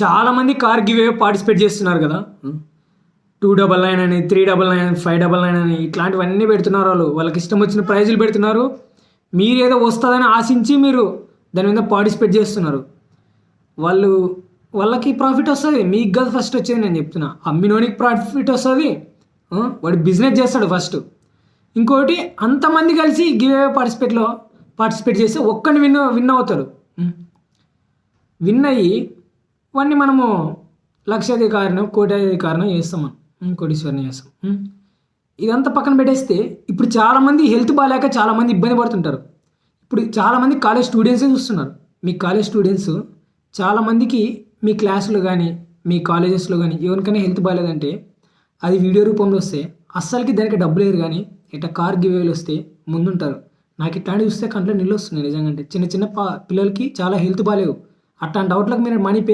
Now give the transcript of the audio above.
చాలామంది car give away participate చేస్తున్నారు కదా. 299 అని 399 599 అని ఇట్లాంటివన్నీ పెడుతున్నారు. వాళ్ళకి ఇష్టం వచ్చిన ప్రైజులు పెడుతున్నారు. మీరేదో వస్తుందని ఆశించి మీరు దాని మీద పార్టిసిపేట్ చేస్తున్నారు. వాళ్ళకి ప్రాఫిట్ వస్తుంది, మీకు కదా ఫస్ట్ వచ్చేది. నేను చెప్తున్నా, అమ్మినోనికి ప్రాఫిట్ వస్తుంది. వాడు బిజినెస్ చేస్తాడు ఫస్ట్. ఇంకోటి, అంతమంది కలిసి గివ్ అవే పార్టిసిపేట్ చేస్తే ఒక్కడిని విన్ అవుతారు. విన్ అయ్యి వాడిని మనము లక్షాధికారినో కోటాధికారినో చేస్తాం, మనం కోటీశ్వరిని చేస్తాం. ఇదంతా పక్కన పెట్టేస్తే ఇప్పుడు చాలామంది హెల్త్ బాగాలేక చాలామంది ఇబ్బంది పడుతుంటారు. ఇప్పుడు చాలామంది కాలేజ్ స్టూడెంట్సే చూస్తున్నారు. మీ కాలేజ్ స్టూడెంట్స్ చాలామందికి మీ క్లాసులో కానీ మీ కాలేజెస్లో కానీ ఎవరికైనా హెల్త్ బాగాలేదంటే అది వీడియో రూపంలో వస్తే అస్సలకి దానికి డబ్బులు లేరు. కానీ ఇట్లా కార్ గివేలు వస్తే ముందుంటారు. నాకు ఇట్లాంటివి చూస్తే కంట్లో నీళ్ళు వస్తున్నాయి నిజంగా. అంటే చిన్న చిన్న పిల్లలకి చాలా హెల్త్ బాగాలేవు. అట్లాంటి అవుట్లకు మీరు మనీ పే